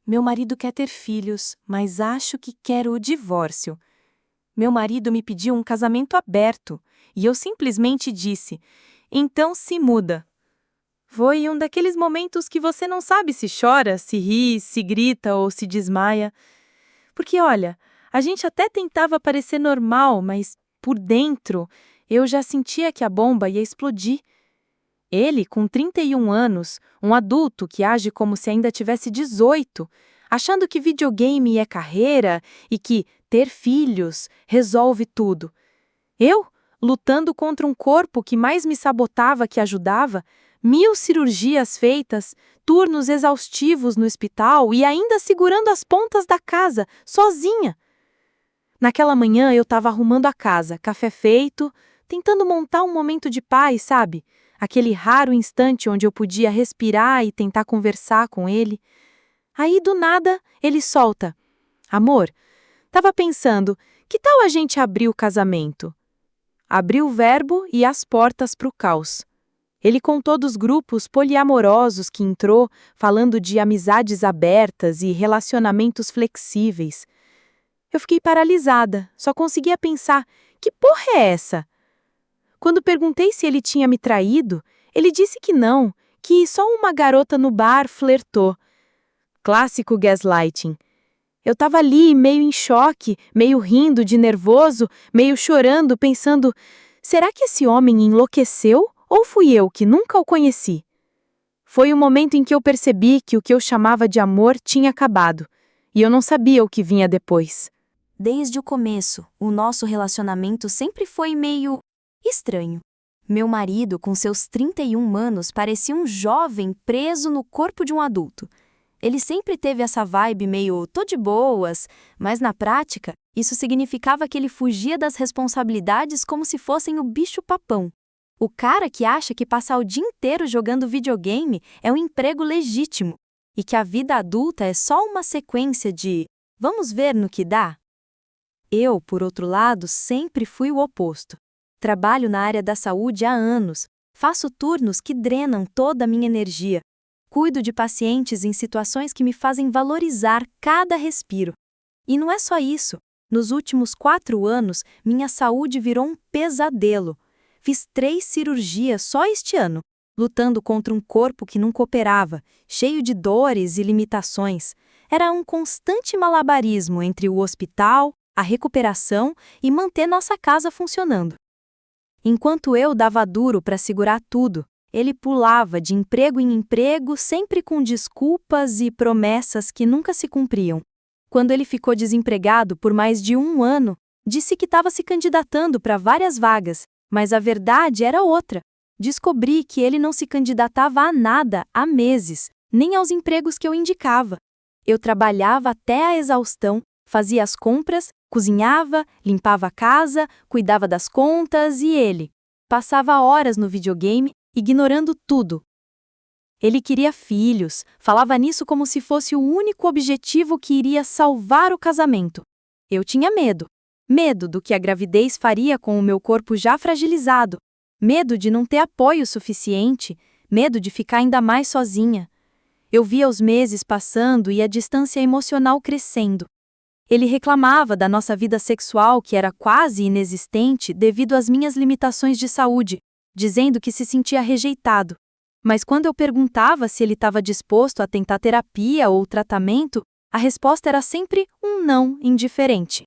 Meu marido quer ter filhos, mas acho que quero o divórcio. Meu marido me pediu um casamento aberto, e eu simplesmente disse: então se muda. Foi um daqueles momentos que você não sabe se chora, se ri, se grita ou se desmaia. Porque olha, a gente até tentava parecer normal, mas por dentro eu já sentia que a bomba ia explodir. Ele, com 31 anos, um adulto que age como se ainda tivesse 18, achando que videogame é carreira e que ter filhos resolve tudo. Eu, lutando contra um corpo que mais me sabotava que ajudava, 1000 cirurgias feitas, turnos exaustivos no hospital e ainda segurando as pontas da casa, sozinha. Naquela manhã eu estava arrumando a casa, café feito, tentando montar um momento de paz, sabe? Aquele raro instante onde eu podia respirar e tentar conversar com ele. Aí, do nada, ele solta: amor, tava pensando, que tal a gente abrir o casamento? Abriu o verbo e as portas para o caos. Ele contou dos grupos poliamorosos que entrou, falando de amizades abertas e relacionamentos flexíveis. Eu fiquei paralisada, só conseguia pensar: que porra é essa? Quando perguntei se ele tinha me traído, ele disse que não, que só uma garota no bar flertou. Clássico gaslighting. Eu estava ali, meio em choque, meio rindo de nervoso, meio chorando, pensando: será que esse homem enlouqueceu ou fui eu que nunca o conheci? Foi o momento em que eu percebi que o que eu chamava de amor tinha acabado, e eu não sabia o que vinha depois. Desde o começo, o nosso relacionamento sempre foi meio estranho. Meu marido, com seus 31 anos, parecia um jovem preso no corpo de um adulto. Ele sempre teve essa vibe meio tô de boas, mas na prática, isso significava que ele fugia das responsabilidades como se fossem o bicho-papão. O cara que acha que passar o dia inteiro jogando videogame é um emprego legítimo e que a vida adulta é só uma sequência de vamos ver no que dá. Eu, por outro lado, sempre fui o oposto. Trabalho na área da saúde há anos, faço turnos que drenam toda a minha energia. Cuido de pacientes em situações que me fazem valorizar cada respiro. E não é só isso. Nos últimos 4 anos, minha saúde virou um pesadelo. Fiz 3 cirurgias só este ano, lutando contra um corpo que não cooperava, cheio de dores e limitações. Era um constante malabarismo entre o hospital, a recuperação e manter nossa casa funcionando. Enquanto eu dava duro para segurar tudo, ele pulava de emprego em emprego, sempre com desculpas e promessas que nunca se cumpriam. Quando ele ficou desempregado por mais de 1 ano, disse que estava se candidatando para várias vagas, mas a verdade era outra. Descobri que ele não se candidatava a nada há meses, nem aos empregos que eu indicava. Eu trabalhava até a exaustão, fazia as compras, cozinhava, limpava a casa, cuidava das contas e ele passava horas no videogame, ignorando tudo. Ele queria filhos, falava nisso como se fosse o único objetivo que iria salvar o casamento. Eu tinha medo. Medo do que a gravidez faria com o meu corpo já fragilizado. Medo de não ter apoio suficiente. Medo de ficar ainda mais sozinha. Eu via os meses passando e a distância emocional crescendo. Ele reclamava da nossa vida sexual que era quase inexistente devido às minhas limitações de saúde, dizendo que se sentia rejeitado. Mas quando eu perguntava se ele estava disposto a tentar terapia ou tratamento, a resposta era sempre um não indiferente.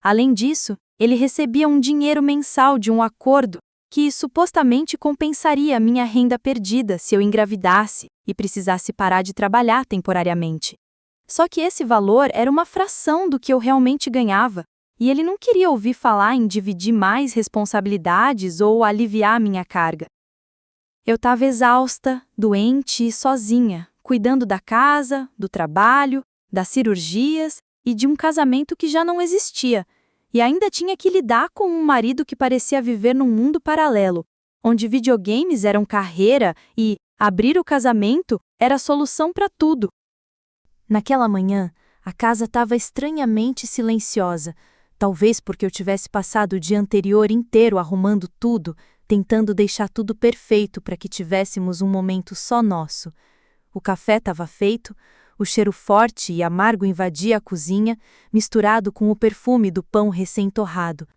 Além disso, ele recebia um dinheiro mensal de um acordo que supostamente compensaria a minha renda perdida se eu engravidasse e precisasse parar de trabalhar temporariamente. Só que esse valor era uma fração do que eu realmente ganhava, e ele não queria ouvir falar em dividir mais responsabilidades ou aliviar minha carga. Eu estava exausta, doente e sozinha, cuidando da casa, do trabalho, das cirurgias e de um casamento que já não existia, e ainda tinha que lidar com um marido que parecia viver num mundo paralelo, onde videogames eram carreira e abrir o casamento era a solução para tudo. Naquela manhã, a casa estava estranhamente silenciosa, talvez porque eu tivesse passado o dia anterior inteiro arrumando tudo, tentando deixar tudo perfeito para que tivéssemos um momento só nosso. O café estava feito, O cheiro forte e amargo invadia a cozinha, misturado com o perfume do pão recém-torrado.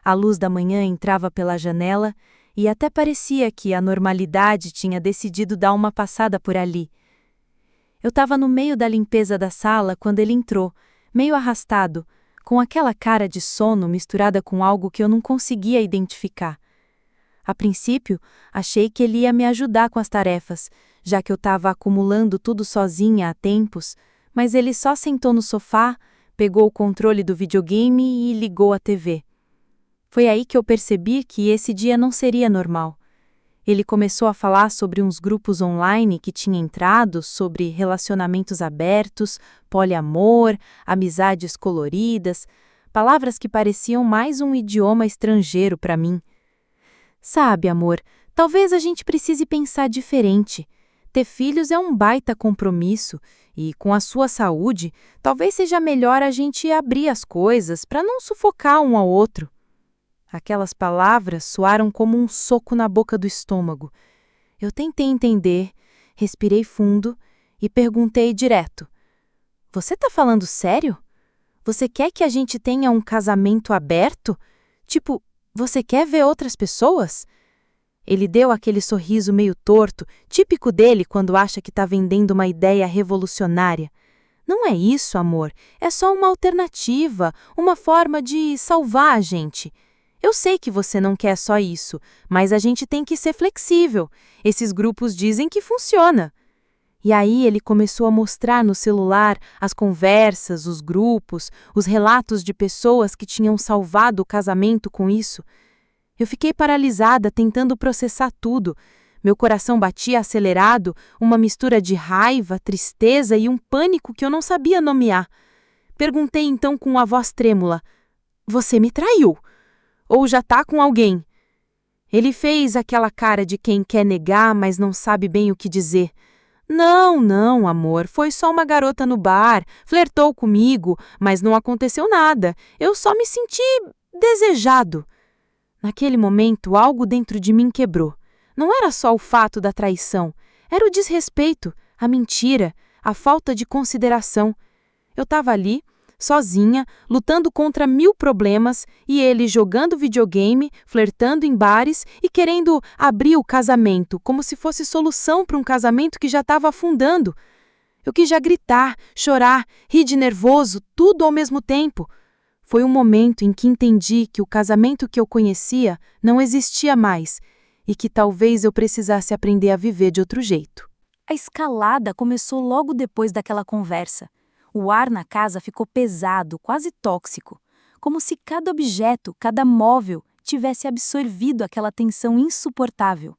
A luz da manhã entrava pela janela e até parecia que a normalidade tinha decidido dar uma passada por ali. Eu estava no meio da limpeza da sala quando ele entrou, meio arrastado, com aquela cara de sono misturada com algo que eu não conseguia identificar. A princípio, achei que ele ia me ajudar com as tarefas, já que eu estava acumulando tudo sozinha há tempos, mas ele só sentou no sofá, pegou o controle do videogame e ligou a TV. Foi aí que eu percebi que esse dia não seria normal. Ele começou a falar sobre uns grupos online que tinha entrado, sobre relacionamentos abertos, poliamor, amizades coloridas, palavras que pareciam mais um idioma estrangeiro para mim. Sabe, amor, talvez a gente precise pensar diferente. Ter filhos é um baita compromisso e, com a sua saúde, talvez seja melhor a gente abrir as coisas para não sufocar um ao outro. Aquelas palavras soaram como um soco na boca do estômago. Eu tentei entender, respirei fundo e perguntei direto: Você tá falando sério? Você quer que a gente tenha um casamento aberto? Tipo, você quer ver outras pessoas? Ele deu aquele sorriso meio torto, típico dele quando acha que tá vendendo uma ideia revolucionária. Não é isso, amor. É só uma alternativa, uma forma de salvar a gente. Eu sei que você não quer só isso, mas a gente tem que ser flexível. Esses grupos dizem que funciona. E aí ele começou a mostrar no celular as conversas, os grupos, os relatos de pessoas que tinham salvado o casamento com isso. Eu fiquei paralisada tentando processar tudo. Meu coração batia acelerado, uma mistura de raiva, tristeza e um pânico que eu não sabia nomear. Perguntei então com a voz trêmula: Você me traiu? Ou já tá com alguém? Ele fez aquela cara de quem quer negar, mas não sabe bem o que dizer. Não, não, amor, foi só uma garota no bar, flertou comigo, mas não aconteceu nada. Eu só me senti desejado. Naquele momento, algo dentro de mim quebrou. Não era só o fato da traição, era o desrespeito, a mentira, a falta de consideração. Eu estava ali, sozinha, lutando contra 1000 problemas, e ele jogando videogame, flertando em bares e querendo abrir o casamento, como se fosse solução para um casamento que já estava afundando. Eu quis já gritar, chorar, rir de nervoso, tudo ao mesmo tempo. Foi um momento em que entendi que o casamento que eu conhecia não existia mais e que talvez eu precisasse aprender a viver de outro jeito. A escalada começou logo depois daquela conversa. O ar na casa ficou pesado, quase tóxico, como se cada objeto, cada móvel, tivesse absorvido aquela tensão insuportável.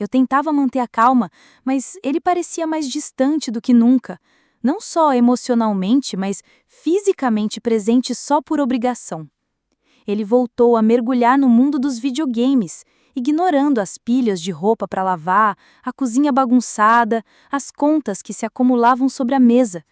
Eu tentava manter a calma, mas ele parecia mais distante do que nunca, não só emocionalmente, mas fisicamente presente só por obrigação. Ele voltou a mergulhar no mundo dos videogames, ignorando as pilhas de roupa para lavar, a cozinha bagunçada, as contas que se acumulavam sobre a mesa.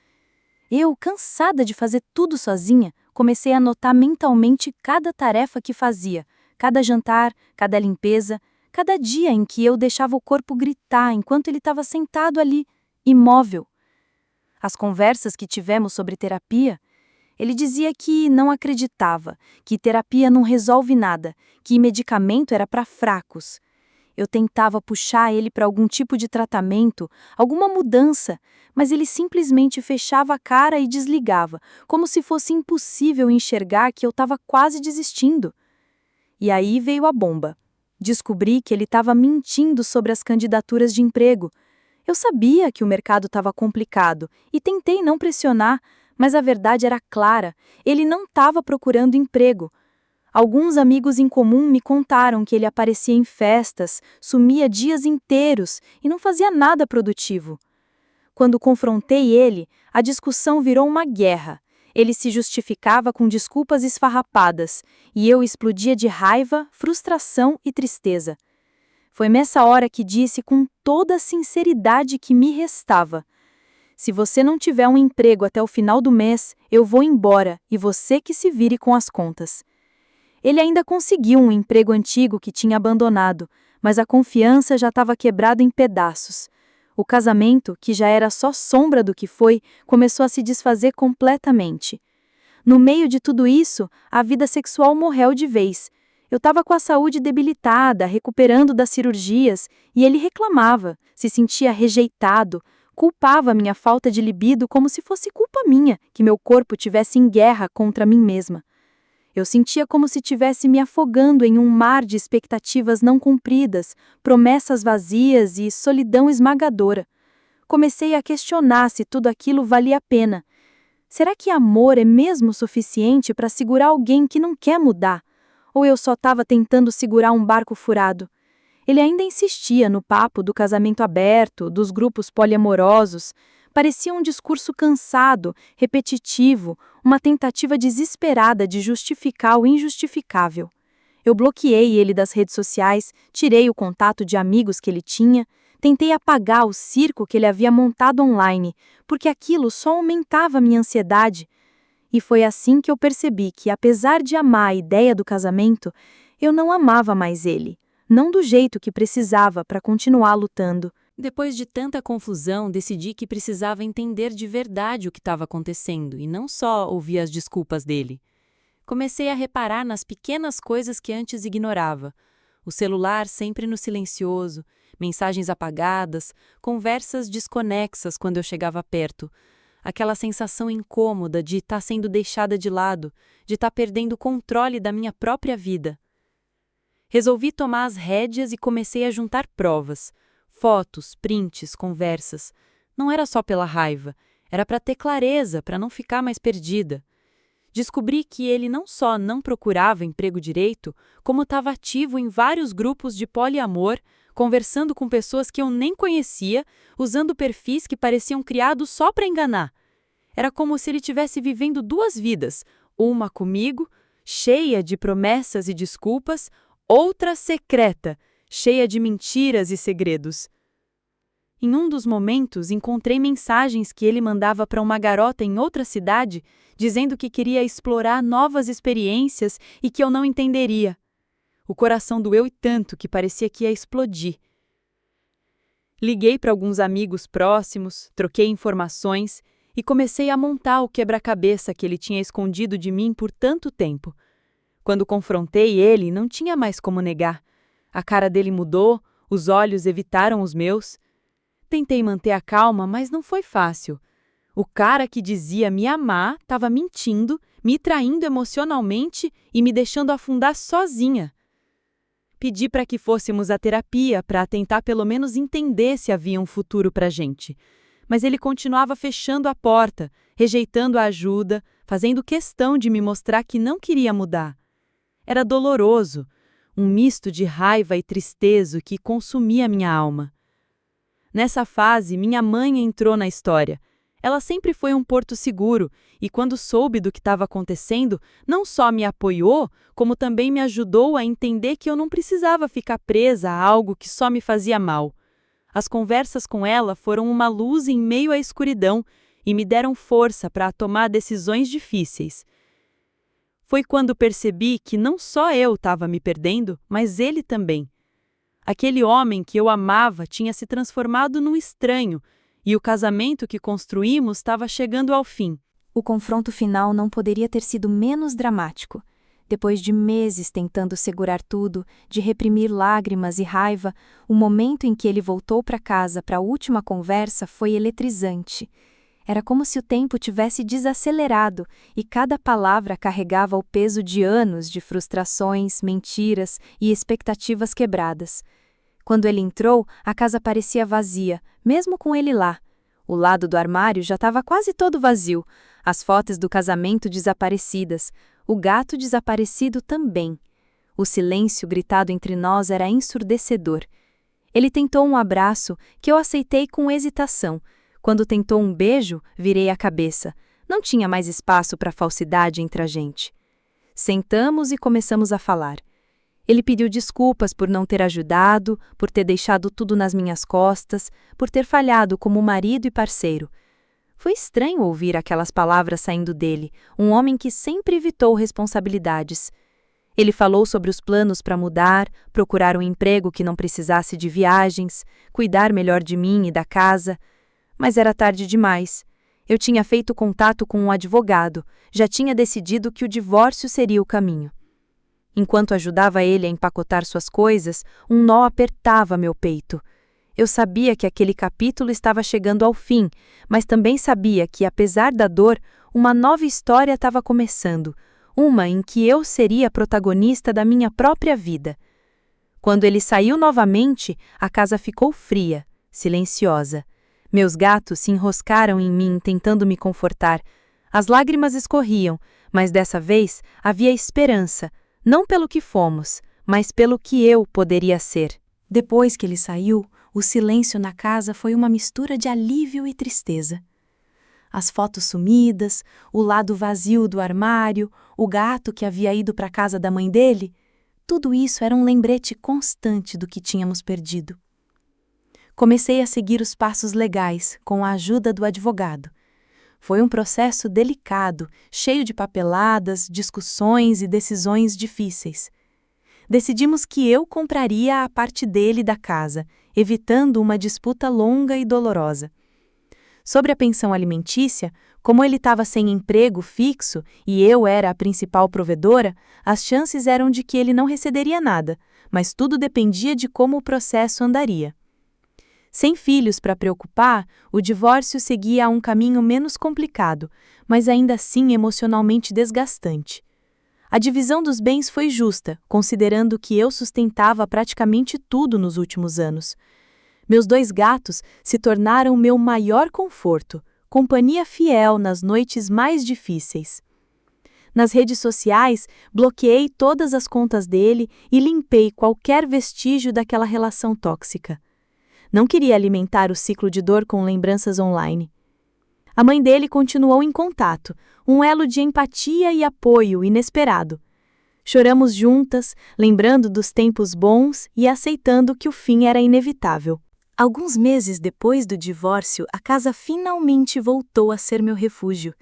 Eu, cansada de fazer tudo sozinha, comecei a anotar mentalmente cada tarefa que fazia, cada jantar, cada limpeza, cada dia em que eu deixava o corpo gritar enquanto ele estava sentado ali, imóvel. As conversas que tivemos sobre terapia, ele dizia que não acreditava, que terapia não resolve nada, que medicamento era para fracos. Eu tentava puxar ele para algum tipo de tratamento, alguma mudança, mas ele simplesmente fechava a cara e desligava, como se fosse impossível enxergar que eu estava quase desistindo. E aí veio a bomba. Descobri que ele estava mentindo sobre as candidaturas de emprego. Eu sabia que o mercado estava complicado e tentei não pressionar, mas a verdade era clara, ele não estava procurando emprego. Alguns amigos em comum me contaram que ele aparecia em festas, sumia dias inteiros e não fazia nada produtivo. Quando confrontei ele, a discussão virou uma guerra. Ele se justificava com desculpas esfarrapadas, e eu explodia de raiva, frustração e tristeza. Foi nessa hora que disse com toda a sinceridade que me restava: se você não tiver um emprego até o final do mês, eu vou embora e você que se vire com as contas. Ele ainda conseguiu um emprego antigo que tinha abandonado, mas a confiança já estava quebrada em pedaços. O casamento, que já era só sombra do que foi, começou a se desfazer completamente. No meio de tudo isso, a vida sexual morreu de vez. Eu estava com a saúde debilitada, recuperando das cirurgias, e ele reclamava, se sentia rejeitado, culpava minha falta de libido como se fosse culpa minha que meu corpo tivesse em guerra contra mim mesma. Eu sentia como se tivesse me afogando em um mar de expectativas não cumpridas, promessas vazias e solidão esmagadora. Comecei a questionar se tudo aquilo valia a pena. Será que amor é mesmo suficiente para segurar alguém que não quer mudar? Ou eu só estava tentando segurar um barco furado? Ele ainda insistia no papo do casamento aberto, dos grupos poliamorosos. Parecia um discurso cansado, repetitivo, uma tentativa desesperada de justificar o injustificável. Eu bloqueei ele das redes sociais, tirei o contato de amigos que ele tinha, tentei apagar o circo que ele havia montado online, porque aquilo só aumentava minha ansiedade. E foi assim que eu percebi que, apesar de amar a ideia do casamento, eu não amava mais ele, não do jeito que precisava para continuar lutando. Depois de tanta confusão, decidi que precisava entender de verdade o que estava acontecendo e não só ouvir as desculpas dele. Comecei a reparar nas pequenas coisas que antes ignorava. O celular sempre no silencioso, mensagens apagadas, conversas desconexas quando eu chegava perto. Aquela sensação incômoda de estar sendo deixada de lado, de estar perdendo o controle da minha própria vida. Resolvi tomar as rédeas e comecei a juntar provas. Fotos, prints, conversas. Não era só pela raiva, era para ter clareza, para não ficar mais perdida. Descobri que ele não só não procurava emprego direito, como estava ativo em vários grupos de poliamor, conversando com pessoas que eu nem conhecia, usando perfis que pareciam criados só para enganar. Era como se ele estivesse vivendo duas vidas, uma comigo, cheia de promessas e desculpas, outra secreta, cheia de mentiras e segredos. Em um dos momentos, encontrei mensagens que ele mandava para uma garota em outra cidade, dizendo que queria explorar novas experiências e que eu não entenderia. O coração doeu tanto que parecia que ia explodir. Liguei para alguns amigos próximos, troquei informações e comecei a montar o quebra-cabeça que ele tinha escondido de mim por tanto tempo. Quando confrontei ele, não tinha mais como negar. A cara dele mudou, os olhos evitaram os meus. Tentei manter a calma, mas não foi fácil. O cara que dizia me amar estava mentindo, me traindo emocionalmente e me deixando afundar sozinha. Pedi para que fôssemos à terapia para tentar pelo menos entender se havia um futuro para a gente. Mas ele continuava fechando a porta, rejeitando a ajuda, fazendo questão de me mostrar que não queria mudar. Era doloroso, um misto de raiva e tristeza que consumia minha alma. Nessa fase, minha mãe entrou na história. Ela sempre foi um porto seguro e, quando soube do que estava acontecendo, não só me apoiou, como também me ajudou a entender que eu não precisava ficar presa a algo que só me fazia mal. As conversas com ela foram uma luz em meio à escuridão e me deram força para tomar decisões difíceis. Foi quando percebi que não só eu estava me perdendo, mas ele também. Aquele homem que eu amava tinha se transformado num estranho, e o casamento que construímos estava chegando ao fim. O confronto final não poderia ter sido menos dramático. Depois de meses tentando segurar tudo, de reprimir lágrimas e raiva, o momento em que ele voltou para casa para a última conversa foi eletrizante. Era como se o tempo tivesse desacelerado e cada palavra carregava o peso de anos de frustrações, mentiras e expectativas quebradas. Quando ele entrou, a casa parecia vazia, mesmo com ele lá. O lado do armário já estava quase todo vazio, as fotos do casamento desaparecidas, o gato desaparecido também. O silêncio gritado entre nós era ensurdecedor. Ele tentou um abraço, que eu aceitei com hesitação. Quando tentou um beijo, virei a cabeça. Não tinha mais espaço para falsidade entre a gente. Sentamos e começamos a falar. Ele pediu desculpas por não ter ajudado, por ter deixado tudo nas minhas costas, por ter falhado como marido e parceiro. Foi estranho ouvir aquelas palavras saindo dele, um homem que sempre evitou responsabilidades. Ele falou sobre os planos para mudar, procurar um emprego que não precisasse de viagens, cuidar melhor de mim e da casa. Mas era tarde demais. Eu tinha feito contato com um advogado, já tinha decidido que o divórcio seria o caminho. Enquanto ajudava ele a empacotar suas coisas, um nó apertava meu peito. Eu sabia que aquele capítulo estava chegando ao fim, mas também sabia que, apesar da dor, uma nova história estava começando, uma em que eu seria a protagonista da minha própria vida. Quando ele saiu novamente, a casa ficou fria, silenciosa. Meus gatos se enroscaram em mim tentando me confortar. As lágrimas escorriam, mas dessa vez havia esperança, não pelo que fomos, mas pelo que eu poderia ser. Depois que ele saiu, o silêncio na casa foi uma mistura de alívio e tristeza. As fotos sumidas, o lado vazio do armário, o gato que havia ido para a casa da mãe dele, tudo isso era um lembrete constante do que tínhamos perdido. Comecei a seguir os passos legais, com a ajuda do advogado. Foi um processo delicado, cheio de papeladas, discussões e decisões difíceis. Decidimos que eu compraria a parte dele da casa, evitando uma disputa longa e dolorosa. Sobre a pensão alimentícia, como ele estava sem emprego fixo e eu era a principal provedora, as chances eram de que ele não receberia nada, mas tudo dependia de como o processo andaria. Sem filhos para preocupar, o divórcio seguia a um caminho menos complicado, mas ainda assim emocionalmente desgastante. A divisão dos bens foi justa, considerando que eu sustentava praticamente tudo nos últimos anos. Meus 2 gatos se tornaram meu maior conforto, companhia fiel nas noites mais difíceis. Nas redes sociais, bloqueei todas as contas dele e limpei qualquer vestígio daquela relação tóxica. Não queria alimentar o ciclo de dor com lembranças online. A mãe dele continuou em contato, um elo de empatia e apoio inesperado. Choramos juntas, lembrando dos tempos bons e aceitando que o fim era inevitável. Alguns meses depois do divórcio, a casa finalmente voltou a ser meu refúgio.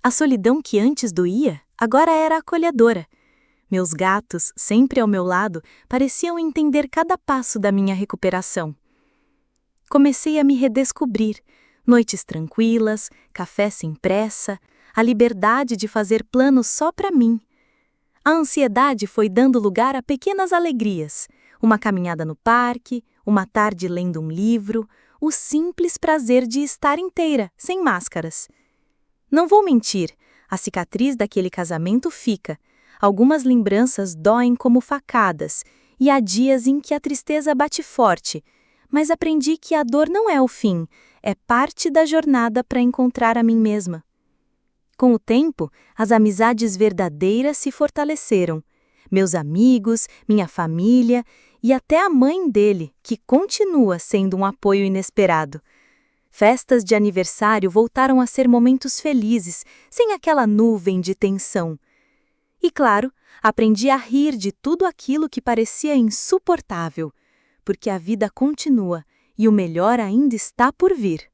A solidão que antes doía, agora era acolhedora. Meus gatos, sempre ao meu lado, pareciam entender cada passo da minha recuperação. Comecei a me redescobrir. Noites tranquilas, café sem pressa, a liberdade de fazer planos só para mim. A ansiedade foi dando lugar a pequenas alegrias. Uma caminhada no parque, uma tarde lendo um livro, o simples prazer de estar inteira, sem máscaras. Não vou mentir, a cicatriz daquele casamento fica. Algumas lembranças doem como facadas, e há dias em que a tristeza bate forte. Mas aprendi que a dor não é o fim, é parte da jornada para encontrar a mim mesma. Com o tempo, as amizades verdadeiras se fortaleceram. Meus amigos, minha família e até a mãe dele, que continua sendo um apoio inesperado. Festas de aniversário voltaram a ser momentos felizes, sem aquela nuvem de tensão. E claro, aprendi a rir de tudo aquilo que parecia insuportável, porque a vida continua e o melhor ainda está por vir.